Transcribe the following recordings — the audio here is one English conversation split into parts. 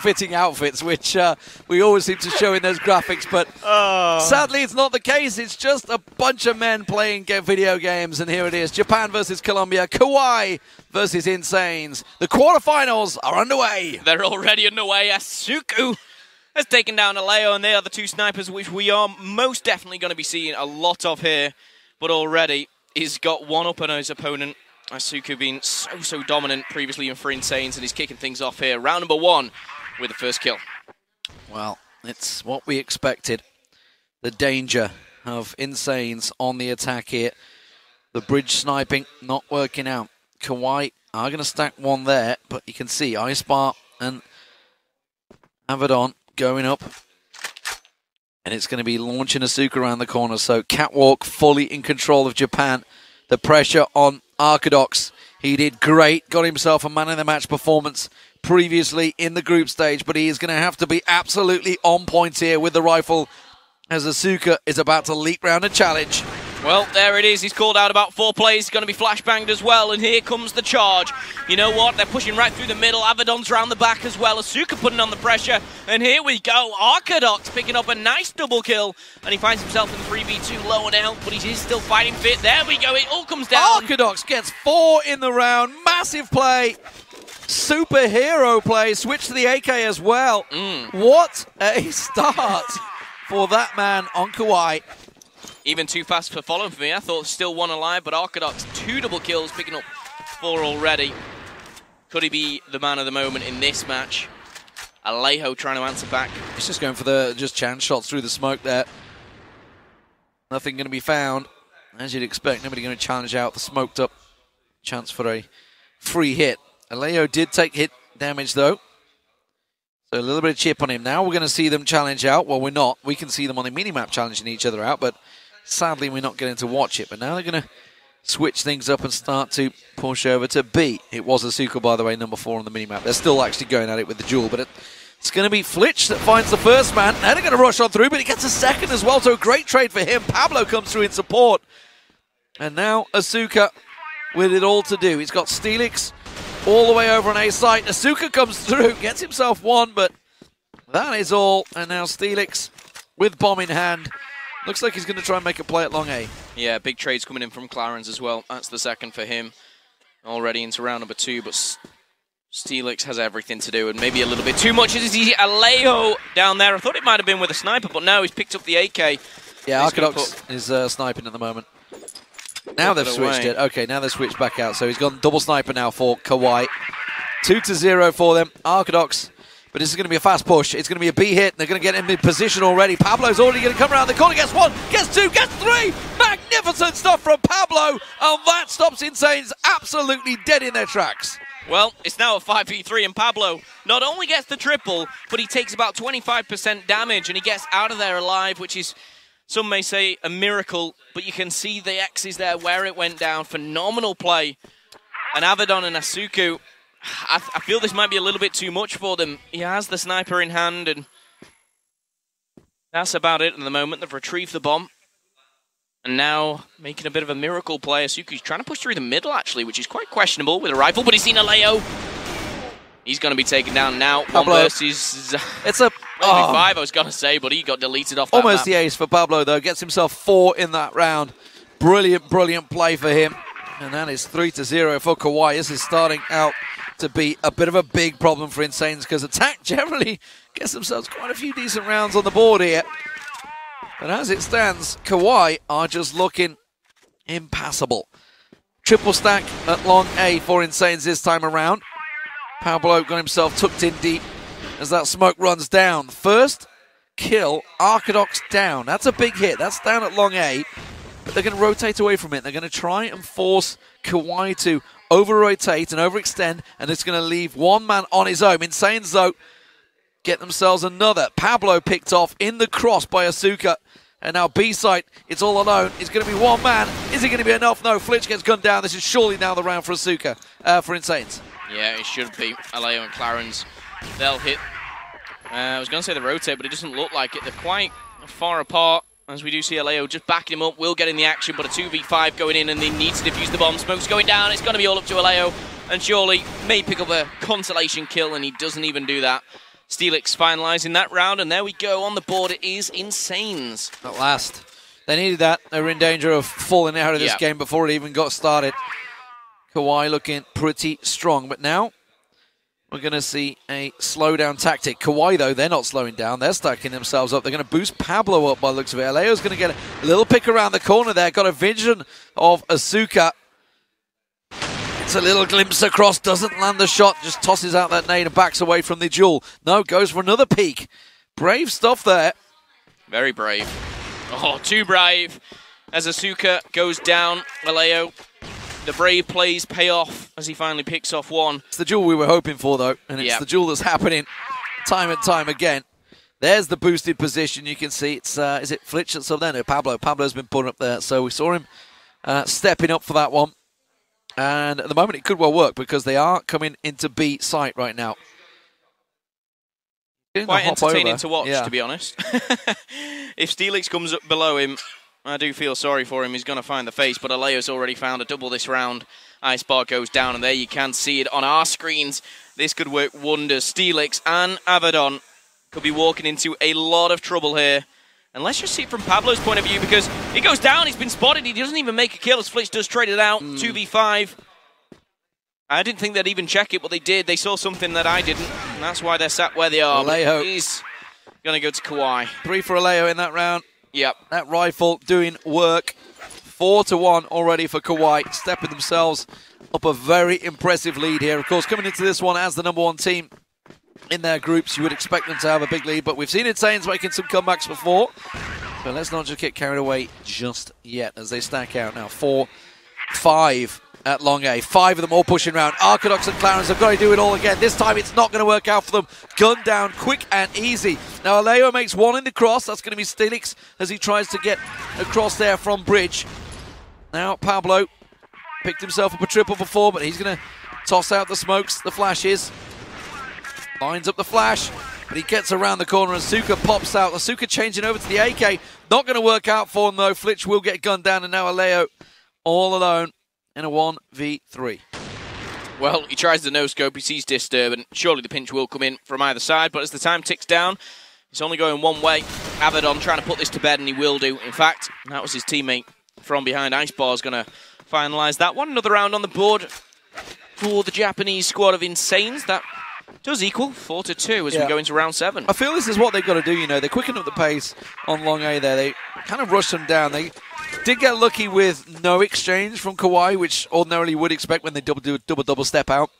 fitting outfits, which we always seem to show in those graphics, but sadly it's not the case. It's just a bunch of men playing video games, and here it is. Japan versus Colombia, KOWAI versus iNsanes. The quarterfinals are underway. They're already underway. Asuku has taken down Aleo, and they are the two snipers which we are most definitely going to be seeing a lot of here, but already he's got one up on his opponent. Asuku being so dominant previously for iNsanes, and he's kicking things off here. Round number 1 with the first kill. Well, it's what we expected. The danger of iNsanes on the attack here. The bridge sniping not working out. KOWAI are going to stack one there, but you can see iSpar and Avedon going up. And it's going to be launching Asuka around the corner. So Catwalk fully in control of Japan. The pressure on Arcadox. He did great, got himself a man of the match performance previously in the group stage, but he is going to have to be absolutely on point here with the rifle as Asuka is about to leap round a challenge. Well, there it is. He's called out about 4 plays. He's going to be flashbanged as well, and here comes the charge. You know what? They're pushing right through the middle. Avedon's round the back as well. Asuka putting on the pressure, and here we go. Arcadox picking up a nice double kill, and he finds himself in 3v2, low on health, but he is still fighting fit. There we go. It all comes down. Arcadox gets 4 in the round. Massive play. Superhero play. Switch to the AK as well. What a start for that man on KOWAI. Even too fast for following for me. I thought still 1 alive, but Arcadox 2 double kills, picking up 4 already. Could he be the man of the moment in this match? Alejo trying to answer back. He's just going for the chance shots through the smoke there. Nothing going to be found. As you'd expect, nobody going to challenge out the smoked up chance for a free hit. Alejo did take hit damage though. So a little bit of chip on him. Now we're going to see them challenge out. Well, we're not. We can see them on the minimap challenging each other out, but sadly we're not getting to watch it. But now they're going to switch things up and start to push over to B. It was Asuka, by the way, number 4 on the minimap. They're still actually going at it with the duel, but it's going to be Flitch that finds the first man. Now they're going to rush on through, but he gets a second as well, so a great trade for him. Pablo comes through in support. And now Asuka with it all to do. He's got Steelix all the way over on A site. Asuka comes through, gets himself 1, but that is all. And now Steelix with bomb in hand. Looks like he's going to try and make a play at long A. Yeah, big trades coming in from Clarence as well. That's the second for him. Already into round number 2, but Steelix has everything to do, and maybe a little bit too much. Is he Alejo down there? I thought it might have been with a sniper, but no, he's picked up the AK. Yeah, Arcadox is sniping at the moment. Now they've switched it. Okay, now they've switched back out. So he's gone double sniper now for KOWAI. 2-0 for them. Arcadox. But this is going to be a fast push. It's going to be a B hit. They're going to get him in position already. Pablo's already going to come around the corner. Gets 1, gets 2, gets 3. Magnificent stuff from Pablo. And that stops iNsanes absolutely dead in their tracks. Well, it's now a 5v3, and Pablo not only gets the triple, but he takes about 25% damage, and he gets out of there alive, which is, some may say, a miracle, but you can see the X's there where it went down. Phenomenal play. And Avedon and Asuku, I feel this might be a little bit too much for them. He has the sniper in hand, and that's about it at the moment. They've retrieved the bomb. And now making a bit of a miracle play. Asuku's trying to push through the middle, actually, which is quite questionable with a rifle, but he's seen Alejo. He's going to be taken down now. Pablo. 1 versus... It's a... 5, I was going to say, but he got deleted off that Almost map. the ace for Pablo, though. Gets himself 4 in that round. Brilliant, brilliant play for him. And that is 3-0 for KOWAI. This is starting out to be a bit of a big problem for iNsanes, because attack generally gets themselves quite a few decent rounds on the board here. But as it stands, KOWAI are just looking impassable. Triple stack at long A for iNsanes this time around. Pablo got himself tucked in deep as that smoke runs down. First kill, Arcadox down. That's a big hit. That's down at long A. But they're going to rotate away from it. They're going to try and force KOWAI to over-rotate and overextend, and it's going to leave one man on his own. iNsanes, though, get themselves another. Pablo picked off in the cross by Asuka. And now B-site, it's all alone. It's going to be one man. Is it going to be enough? No, Flitch gets gunned down. This is surely now the round for Asuka, for iNsanes. Yeah, it should be. Alejo and Clarence, they'll hit. I was going to say the rotate, but it doesn't look like it. They're quite far apart, as we do see Alejo just backing him up. Will get in the action, but a 2v5 going in, and they need to defuse the bomb. Smoke's going down. It's going to be all up to Alejo, and surely may pick up a consolation kill, and he doesn't even do that. Steelix finalising that round, and there we go. On the board it is iNsanes. At last. They needed that. They were in danger of falling out of this game before it even got started. KOWAI looking pretty strong, but now we're going to see a slowdown tactic. KOWAI, though, they're not slowing down. They're stacking themselves up. They're going to boost Pablo up by the looks of it. Aleo's going to get a little pick around the corner there. Got a vision of Asuka. It's a little glimpse across. Doesn't land the shot. Just tosses out that nade and backs away from the duel. No, goes for another peek. Brave stuff there. Very brave. Oh, too brave. As Asuka goes down, Aleo, the brave plays pay off as he finally picks off one. It's the duel we were hoping for, though, and it's the duel that's happening time and time again. There's the boosted position. You can see it's, is it Flitch that's up there? No, Pablo. Pablo's been put up there, so we saw him stepping up for that one. And at the moment, it could well work because they are coming into B site right now. Quite entertaining to watch, to be honest. If Steelix comes up below him, I do feel sorry for him. He's going to find the face, but Aleo's already found a double this round. Ice bar goes down, and there you can see it on our screens. This could work wonders. Steelix and Avedon could be walking into a lot of trouble here. And let's just see it from Pablo's point of view, because he goes down, he's been spotted, he doesn't even make a kill as Flitch does trade it out. 2v5. I didn't think they'd even check it, but they did. They saw something that I didn't, and that's why they're sat where they are. Alejo. He's going to go to KOWAI. 3 for Alejo in that round. Yep. That rifle doing work. 4-1 already for KOWAI, stepping themselves up a very impressive lead here. Of course, coming into this one as the #1 team in their groups, you would expect them to have a big lead, but we've seen iNsanes making some comebacks before. So let's not just get carried away just yet as they stack out now. 4-5 at Long A. 5 of them all pushing around. Arcadox and Clarence have got to do it all again. This time it's not going to work out for them. Gun down quick and easy. Now Aleo makes one in the cross. That's going to be Steelix as he tries to get across there from bridge. Now Pablo picked himself up a triple for 4, but he's going to toss out the smokes, the flashes. Lines up the flash, but he gets around the corner and Asuka pops out. Asuka changing over to the AK. Not going to work out for him, though. Flitch will get gunned down, and now Aleo all alone in a 1v3. Well, he tries the no-scope. He sees Disturb, and surely the pinch will come in from either side. But as the time ticks down, it's only going one way. Avedon trying to put this to bed, and he will do. In fact, that was his teammate from behind. Ice Bar is going to finalise that one. Another round on the board for the Japanese squad of iNsanes. That does equal 4-2 as we go into round 7. I feel this is what they've got to do, you know. They quicken up the pace on Long A there. They kind of rush them down. They did get lucky with no exchange from KOWAI, which ordinarily you would expect when they do a double step out.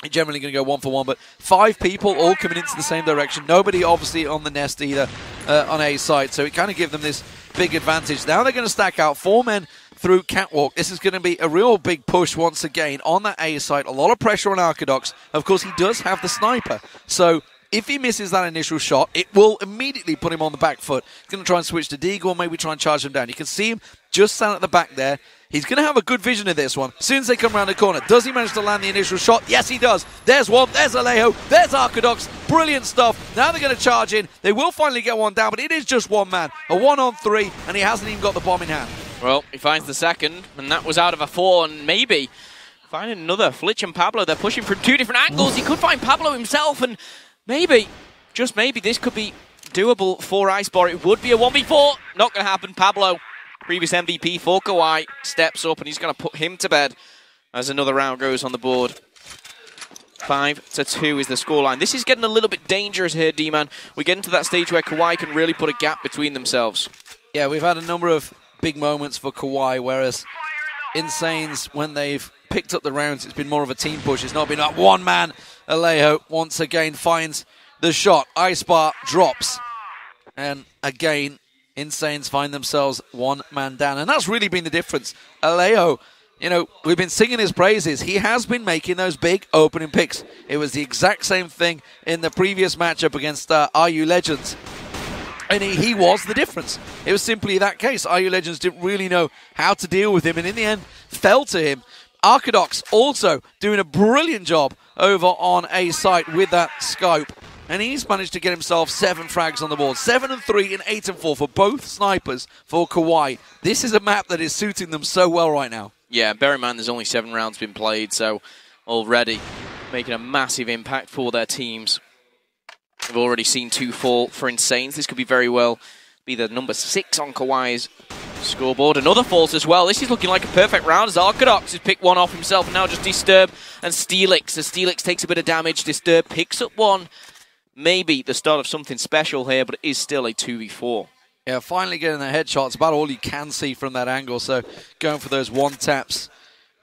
They're generally going to go 1 for 1, but 5 people all coming into the same direction. Nobody obviously on the nest either on A side, so it kind of gives them this big advantage. Now they're going to stack out 4 men through Catwalk. This is going to be a real big push once again on that A side. A lot of pressure on Arcadox. Of course, he does have the sniper. So if he misses that initial shot, it will immediately put him on the back foot. He's going to try and switch to Deagle, maybe try and charge him down. You can see him just stand at the back there. He's going to have a good vision of this one. As soon as they come around the corner, does he manage to land the initial shot? Yes, he does. There's one. There's Alejo. There's Arcadox. Brilliant stuff. Now they're going to charge in. They will finally get one down, but it is just one man. A 1-on-3, and he hasn't even got the bomb in hand. Well, he finds the second, and that was out of a 4, and maybe finding another. Flitch and Pablo, they're pushing from 2 different angles. He could find Pablo himself, and maybe, just maybe, this could be doable for Ice Bar. It would be a 1v4. Not going to happen. Pablo, previous MVP for KOWAI, steps up, and he's going to put him to bed as another round goes on the board. 5-2 is the scoreline. This is getting a little bit dangerous here, D-Man. We get into that stage where KOWAI can really put a gap between themselves. Yeah, we've had a number of big moments for KOWAI, whereas iNsanes, when they've picked up the rounds, it's been more of a team push. It's not been like one man. Alejo once again finds the shot. Ice Bar drops. And again, iNsanes find themselves 1 man down. And that's really been the difference. Alejo, you know, we've been singing his praises. He has been making those big opening picks. It was the exact same thing in the previous matchup against RULegends. And he was the difference. It was simply that case. RULegends didn't really know how to deal with him, and in the end, fell to him. Arcadox also doing a brilliant job over on A site with that scope. And he's managed to get himself 7 frags on the board. 7-3 and 8-4 for both snipers for KOWAI. This is a map that is suiting them so well right now. Yeah, bear in mind there's only 7 rounds been played, so already making a massive impact for their teams. We've already seen 2 fall for iNsanes. This could be very well be the number 6 on KOWAI's scoreboard. Another falls as well. This is looking like a perfect round as Arcadox has picked one off himself and now just Disturb and Steelix. As Steelix takes a bit of damage, Disturb picks up one. Maybe the start of something special here, but it is still a 2v4. Yeah, finally getting the headshot. It's about all you can see from that angle, so going for those one taps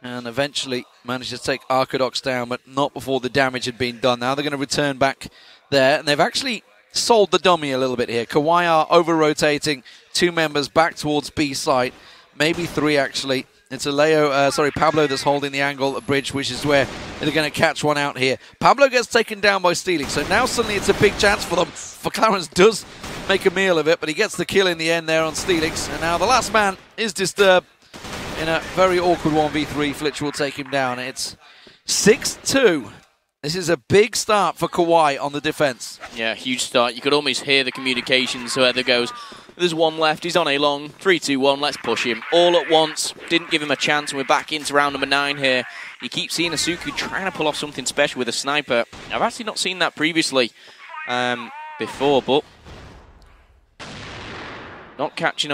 and eventually managed to take Arcadox down, but not before the damage had been done. Now they're going to return back there, and they've actually sold the dummy a little bit here. KOWAI are over-rotating 2 members back towards B site, maybe 3 actually. It's Pablo that's holding the angle at bridge, which is where they're going to catch one out here. Pablo gets taken down by Steelix, so now suddenly it's a big chance for them. For Clarence does make a meal of it, but he gets the kill in the end there on Steelix. And now the last man is Disturb in a very awkward 1v3. Flitch will take him down. It's 6-2. This is a big start for KOWAI on the defense. Yeah, huge start. You could almost hear the communications where there goes, there's one left, he's on a long, 3-2-1, let's push him. All at once, didn't give him a chance, and we're back into round number 9 here. You keep seeing Asuku trying to pull off something special with a sniper. I've actually not seen that previously before, but not catching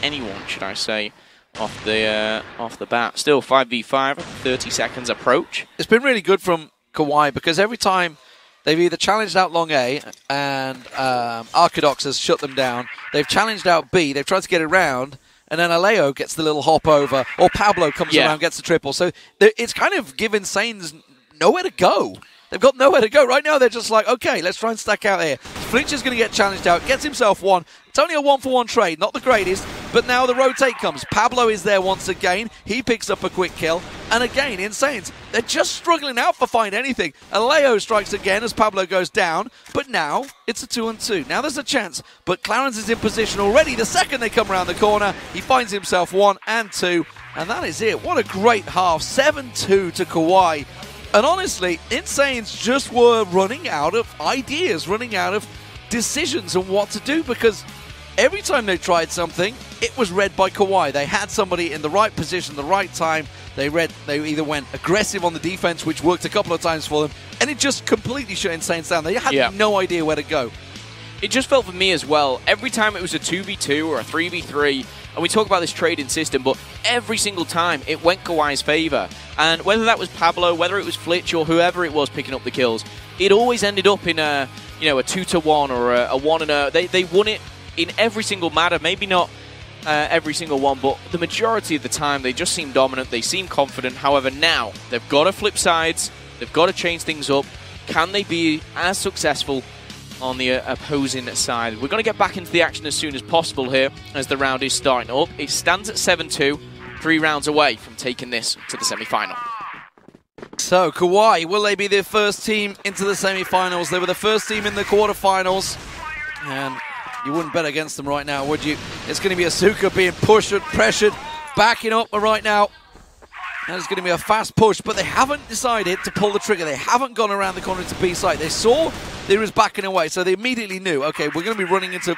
anyone, should I say, off the bat. Still 5v5, 30 seconds approach. It's been really good from KOWAI because every time they've either challenged out long A and Arcadox has shut them down, they've challenged out B, they've tried to get it around, and then Aleo gets the little hop over, or Pablo comes around, gets the triple. So it's kind of given Sanes nowhere to go. They've got nowhere to go. Right now, they're just like, okay, let's try and stack out here. Flitch is going to get challenged out, gets himself one. It's only a 1-for-1 trade, not the greatest, but now the rotate comes. Pablo is there once again. He picks up a quick kill. And again, iNsanes, they're just struggling out for find anything. Aleo strikes again as Pablo goes down, but now it's a 2-on-2. Now there's a chance, but Clarence is in position already. The second they come around the corner, he finds himself 1 and 2, and that is it. What a great half. 7-2 to KOWAI. And honestly, iNsanes just were running out of ideas, running out of decisions on what to do, because every time they tried something, it was read by KOWAI. They had somebody in the right position, the right time. They either went aggressive on the defense, which worked a couple of times for them, and it just completely shut iNsanes down. They had no idea where to go. It just felt for me as well, every time it was a 2v2 or a 3v3, and we talk about this trading system, but every single time it went KOWAI's favor. And whether that was Pablo, whether it was Flitch, or whoever it was picking up the kills, it always ended up in a 2-to-1 or a 1-0. They won it in every single matter, maybe not every single one, but the majority of the time they just seem dominant, they seem confident. However, now they've got to flip sides, they've got to change things up. Can they be as successful on the opposing side? We're going to get back into the action as soon as possible here as the round is starting up. It stands at 7-2, 3 rounds away from taking this to the semi-final. So, KOWAI, will they be the first team into the semi-finals? They were the first team in the quarterfinals, and you wouldn't bet against them right now, would you? It's going to be Asuka being pushed and pressured, backing up right now. And it's going to be a fast push, but they haven't decided to pull the trigger. They haven't gone around the corner to B site. They saw they was backing away, so they immediately knew, okay, we're going to be running into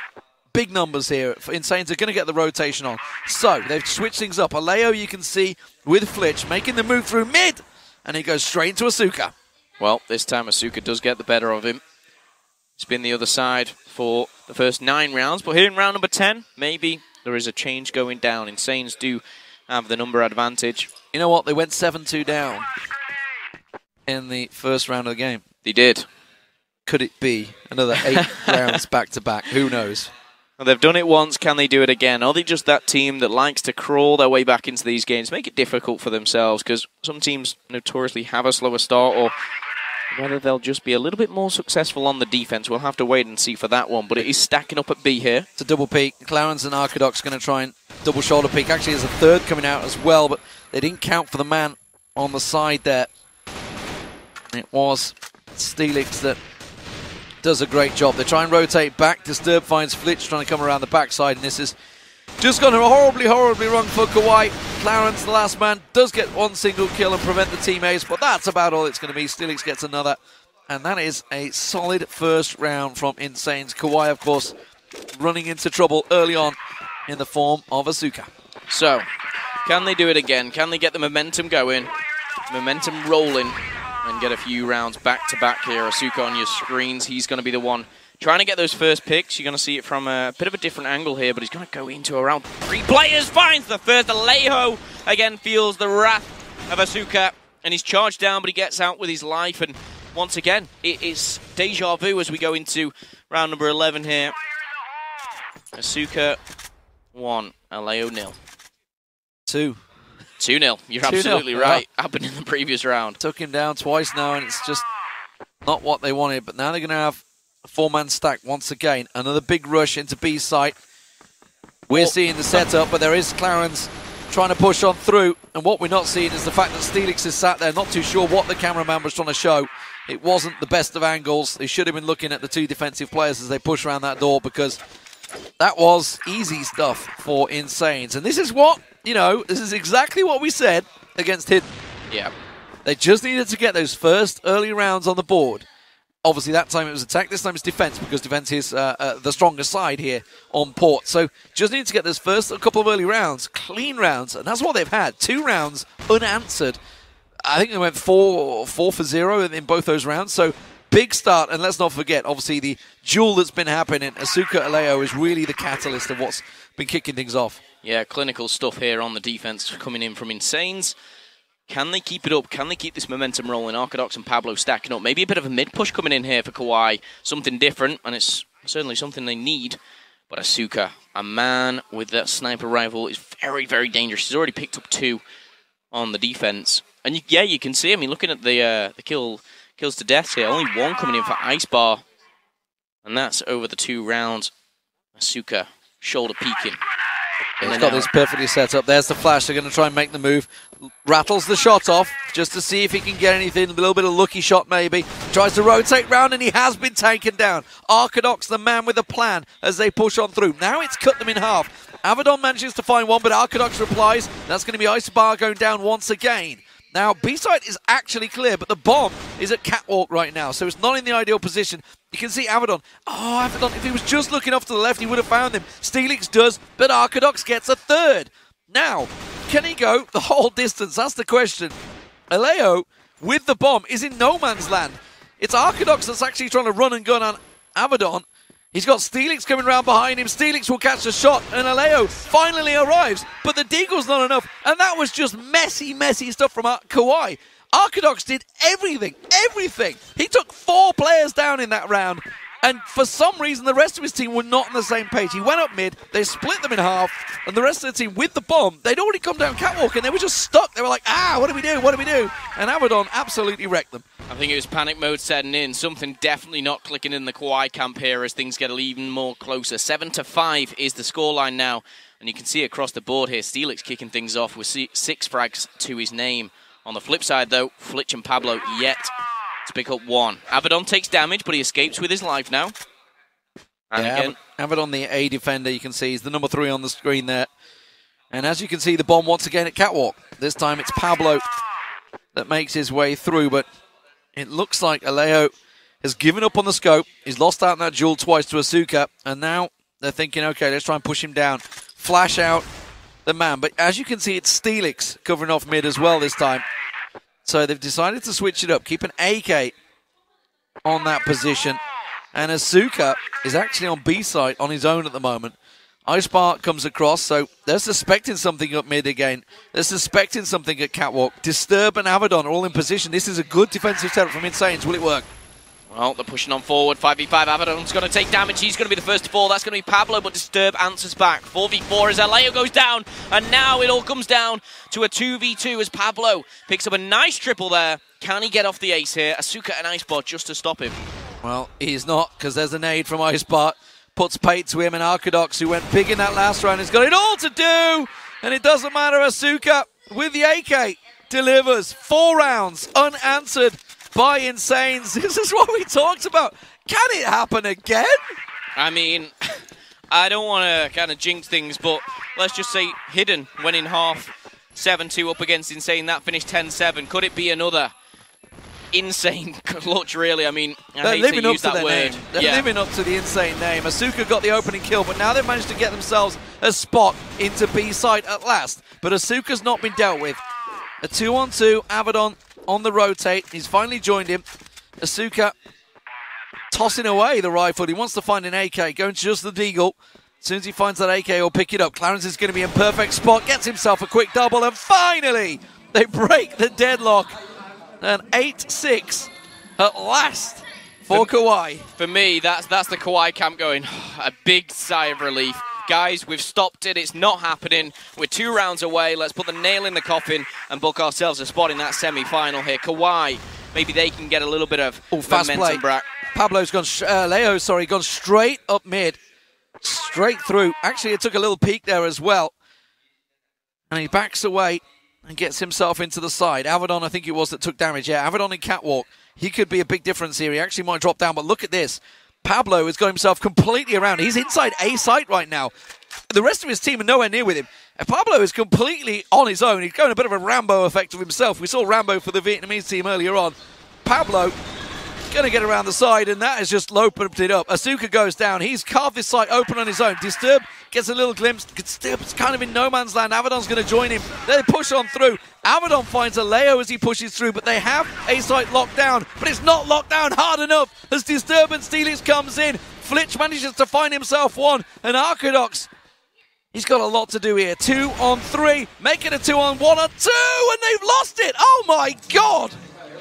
big numbers here. iNsanes are going to get the rotation on. So they've switched things up. Aleo, you can see, with Flitch, making the move through mid, and he goes straight into Asuka. Well, this time Asuka does get the better of him. It's been the other side for the first 9 rounds, but here in round number 10, maybe there is a change going down. iNsanes do have the number advantage. You know what? They went 7-2 down in the first round of the game. They did. Could it be another 8 rounds back-to-back? Who knows? Well, they've done it once. Can they do it again? Are they just that team that likes to crawl their way back into these games, make it difficult for themselves? Because some teams notoriously have a slower start, or whether they'll just be a little bit more successful on the defense. We'll have to wait and see for that one, but it is stacking up at B here. It's a double peek. Clarence and Arcadox going to try and double shoulder peek. Actually, there's a third coming out as well, but they didn't count for the man on the side there. It was Steelix that does a great job. They try and rotate back. Disturb finds Flitch trying to come around the backside, and this is just gone horribly, horribly wrong for KOWAI. Clarence, the last man, does get one single kill and prevent the team ace, but that's about all it's going to be. Steelix gets another, and that is a solid first round from iNsanes. KOWAI, of course, running into trouble early on in the form of Asuka. So, can they do it again? Can they get the momentum going? Momentum rolling and get a few rounds back-to-back here. Asuka on your screens. He's going to be the one trying to get those first picks. You're going to see it from a bit of a different angle here, but he's going to go into around 3 players. Finds the first. Alejo again feels the wrath of Asuka, and he's charged down, but he gets out with his life. And once again, it is deja vu as we go into round number 11 here. Asuka 1, Alejo 0. 2. 2-0. You're absolutely right. Happened in the previous round. Took him down twice now, and it's just not what they wanted. But now they're going to have a 4-man stack once again. Another big rush into B site. We're seeing the setup, but there is Clarence trying to push on through. And what we're not seeing is the fact that Steelix is sat there, not too sure what the cameraman was trying to show. It wasn't the best of angles. They should have been looking at the 2 defensive players as they push around that door, because that was easy stuff for iNsanes. And this is what, you know, this is exactly what we said against Hidden. Yeah. They just needed to get those first early rounds on the board. Obviously, that time it was attack. This time it's defense, because defense is the stronger side here on port. So just need to get those first couple of early rounds, clean rounds, and that's what they've had. 2 rounds unanswered. I think they went 4 for 0 in both those rounds. So big start, and let's not forget, obviously, the duel that's been happening. Asuka Alejo is really the catalyst of what's been kicking things off. Yeah, clinical stuff here on the defense coming in from iNsanes. Can they keep it up? Can they keep this momentum rolling? Arcadox and Pablo stacking up. Maybe a bit of a mid-push coming in here for KOWAI. Something different, and it's certainly something they need. But Asuka, a man with that sniper rifle, is very, very dangerous. He's already picked up 2 on the defense. And you can see, I mean, looking at the kills to deaths here, only 1 coming in for Ice Bar. And that's over the 2 rounds. Asuka, shoulder peeking. He's got this perfectly set up. There's the flash. They're going to try and make the move. Rattles the shot off just to see if he can get anything. A little bit of lucky shot maybe. Tries to rotate round, and he has been taken down. Arcadox, the man with a plan as they push on through. Now it's cut them in half. Avedon manages to find one, but Arcadox replies. That's going to be Ice Bar going down once again. Now, B-side is actually clear, but the bomb is at Catwalk right now, so it's not in the ideal position. You can see Avedon. Oh, Avedon, if he was just looking off to the left, he would have found him. Steelix does, but Arcadox gets a 3rd. Now, can he go the whole distance? That's the question. Alejo, with the bomb, is in no man's land. It's Arcadox that's actually trying to run and gun on Avedon. He's got Steelix coming around behind him. Steelix will catch the shot, and Alejo finally arrives. But the deagle's not enough, and that was just messy, messy stuff from KOWAI. Arcadox did everything. He took 4 players down in that round, and for some reason, the rest of his team were not on the same page. He went up mid, they split them in half, and the rest of the team, with the bomb, they'd already come down Catwalk, and they were just stuck. They were like, what do we do? What do we do? And Avedon absolutely wrecked them. I think it was panic mode setting in. Something definitely not clicking in the KOWAI camp here as things get even more closer. 7-5 is the scoreline now. And you can see across the board here, Steelix kicking things off with 6 frags to his name. On the flip side, though, Flitch and Pablo yet to pick up 1. Avedon takes damage, but he escapes with his life now. And again, Avedon, the A defender, you can see, he's the number 3 on the screen there. And as you can see, the bomb once again at Catwalk. This time it's Pablo that makes his way through, but it looks like Alejo has given up on the scope. He's lost out in that duel twice to Asuka, and now they're thinking, okay, let's try and push him down. Flash out the man. But as you can see, it's Steelix covering off mid as well this time. So they've decided to switch it up, keep an AK on that position. And Asuka is actually on B side on his own at the moment. Ice Bar comes across, so they're suspecting something up mid again. They're suspecting something at Catwalk. Disturb and Avedon are all in position. This is a good defensive setup from iNsanes. Will it work? Well, they're pushing on forward. 5v5. Avedon's going to take damage. He's going to be the first to fall. That's going to be Pablo, but Disturb answers back. 4v4 as Alejo goes down. And now it all comes down to a 2v2 as Pablo picks up a nice triple there. Can he get off the ace here? Asuka and Ice Bar just to stop him. Well, he's not, because there's a nade from Ice Bar. Puts pate to him, and Arcadox, who went big in that last round, has got it all to do. And it doesn't matter. Asuka, with the AK, delivers 4 rounds unanswered by iNsanes. This is what we talked about. Can it happen again? I mean, I don't want to kind of jinx things, but let's just say Hidden went in half 7-2 up against iNsane. That finished 10-7. Could it be another insane clutch, really? I mean, I hate to use that word. They're living up to the iNsane name. Asuka got the opening kill, but now they've managed to get themselves a spot into B side at last. But Asuka's not been dealt with. A 2-on-2, Avedon on the rotate. He's finally joined him. Asuka tossing away the rifle. He wants to find an AK, going to just the deagle. As soon as he finds that AK, he'll pick it up. Clarence is going to be in perfect spot, gets himself a quick double, and finally they break the deadlock. An 8-6 at last for KOWAI. For me, that's the KOWAI camp going, a big sigh of relief. Guys, we've stopped it. It's not happening. We're 2 rounds away. Let's put the nail in the coffin and book ourselves a spot in that semi-final here. KOWAI, maybe they can get a little bit of fast momentum play. back. Pablo's gone, Leo's gone straight up mid. Straight through. Actually, it took a little peek there as well. And he backs away and gets himself into the side. Avedon, I think it was, that took damage. Yeah, Avedon in catwalk. He could be a big difference here. He actually might drop down, but look at this. Pablo has got himself completely around. He's inside A site right now. The rest of his team are nowhere near with him. And Pablo is completely on his own. He's going a bit of a Rambo effect of himself. We saw Rambo for the Vietnamese team earlier on. Pablo going to get around the side, and that has just opened it up. Asuka goes down. He's carved this site open on his own. Disturb gets a little glimpse. Disturb's kind of in no man's land. Avedon's going to join him. They push on through. Avedon finds a Leo as he pushes through, but they have A site locked down. But it's not locked down hard enough as Disturb and Steelix comes in. Flitch manages to find himself one, and Arcadox, he's got a lot to do here. 2 on 3, make it a 2 on 1 or 2, and they've lost it. Oh my God!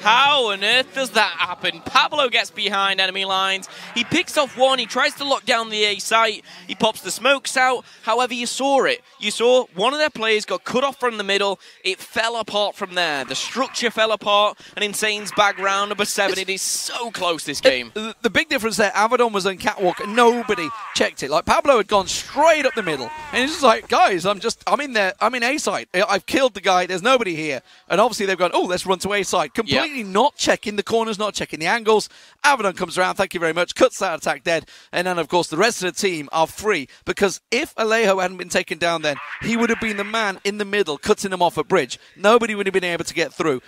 How on earth does that happen? Pablo gets behind enemy lines. He picks off one. He tries to lock down the A site. He pops the smokes out. However, you saw it. You saw one of their players got cut off from the middle. It fell apart from there. The structure fell apart. And Insane's bag round number 7. It is so close, this game. The big difference there, Avedon was on catwalk and nobody checked it. Like, Pablo had gone straight up the middle. And he's just like, guys, I'm in there. I'm in A site. I've killed the guy. There's nobody here. And obviously they've gone, oh, let's run to A site. Completely not checking the corners, not checking the angles. Avedon comes around, thank you very much, cuts that attack dead, and then of course the rest of the team are free, because if Alejo hadn't been taken down then, he would have been the man in the middle, cutting them off at bridge. Nobody would have been able to get through.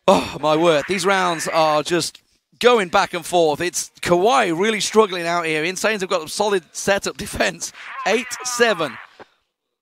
Oh my word, these rounds are just going back and forth. It's KOWAI really struggling out here. Insanes have got a solid setup defense. 8-7.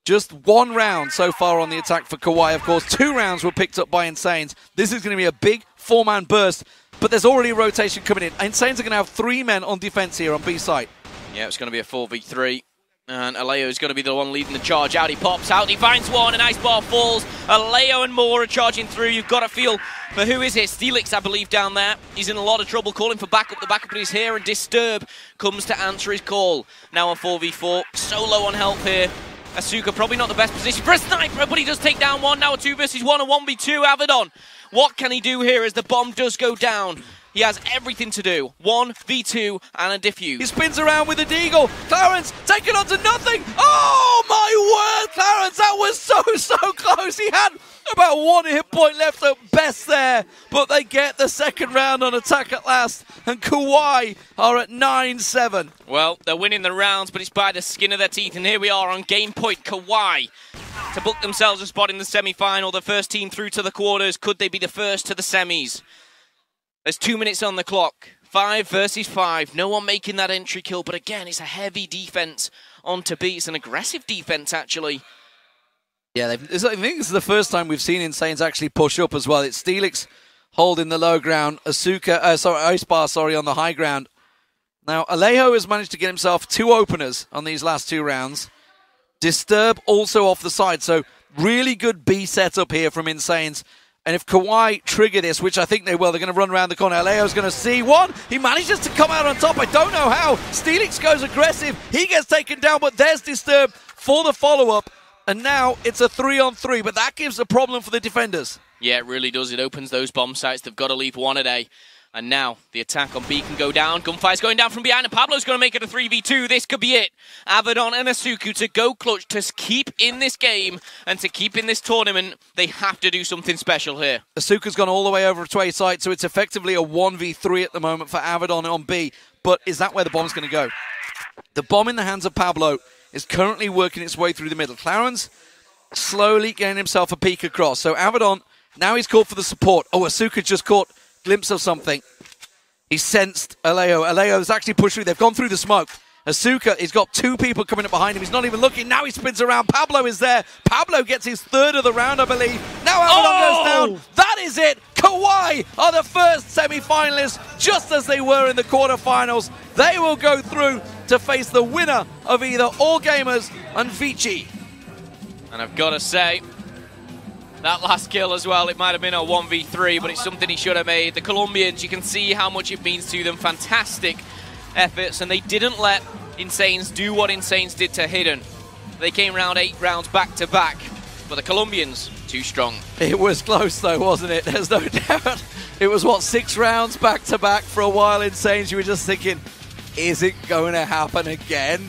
Just 1 round so far on the attack for KOWAI. Of course, 2 rounds were picked up by Insanes. This is going to be a big 4-man burst, but there's already a rotation coming in. Insanes are going to have 3 men on defense here on B site. Yeah, it's going to be a 4v3. And Alejo is going to be the one leading the charge out. He pops out, he finds one, an ice bar falls. Alejo and Moore are charging through. You've got to feel for who is it? Steelix, I believe, down there. He's in a lot of trouble, calling for backup. The backup is here, and Disturb comes to answer his call. Now a 4v4, so low on health here. Asuka probably not the best position for a sniper, but he does take down one. Now a 2 versus 1, a 1v2. Avedon, what can he do here as the bomb does go down? He has everything to do. 1v2 and a defuse. He spins around with a deagle. Clarence taking on to nothing. Oh my word, Clarence, that was so close. He had about 1 hit point left at best there, but they get the second round on attack at last, and KOWAI are at 9-7. Well, they're winning the rounds, but it's by the skin of their teeth, and here we are on game point. KOWAI to book themselves a spot in the semi-final. The first team through to the quarters. Could they be the first to the semis? There's 2 minutes on the clock. 5 versus 5. No one making that entry kill, but again, it's a heavy defense onto B. It's an aggressive defense, actually. Yeah, I think this is the first time we've seen Insanes actually push up as well. It's Steelix holding the low ground, Icebar on the high ground. Now, Alejo has managed to get himself 2 openers on these last 2 rounds. Disturb also off the side, so really good B setup here from Insanes. And if KOWAI trigger this, which I think they will, they're going to run around the corner. Alejo's going to see one. He manages to come out on top. I don't know how. Steelix goes aggressive. He gets taken down, but there's Disturb for the follow-up. And now it's a 3-on-3, but that gives a problem for the defenders. Yeah, it really does. It opens those bomb sites. They've got to leave 1 a day. And now the attack on B can go down. Gunfire's going down from behind, and Pablo's going to make it a 3v2. This could be it. Avedon and Asuka to go clutch, to keep in this game and to keep in this tournament. They have to do something special here. Asuka's gone all the way over to A site, so it's effectively a 1v3 at the moment for Avedon on B. But is that where the bomb's going to go? The bomb in the hands of Pablo is currently working its way through the middle. Clarence slowly getting himself a peek across. So Avedon, now he's called for the support. Oh, Asuka just caught glimpse of something. He sensed Alejo. Alejo's actually pushed through. They've gone through the smoke. Asuka, he's got 2 people coming up behind him. He's not even looking. Now he spins around. Pablo is there. Pablo gets his 3rd of the round, I believe. Now Avedon goes down. That is it. KOWAI are the first semi-finalists, just as they were in the quarterfinals. They will go through to face the winner of either All Gamers and VG. And I've got to say, that last kill as well, it might have been a 1v3, but it's something he should have made. The Colombians, you can see how much it means to them. Fantastic efforts, and they didn't let iNsanes do what iNsanes did to Hidden. They came round 8 rounds back-to-back, but the Colombians, too strong. It was close though, wasn't it? There's no doubt. It was, what, 6 rounds back-to-back for a while, iNsanes. You were just thinking, is it going to happen again?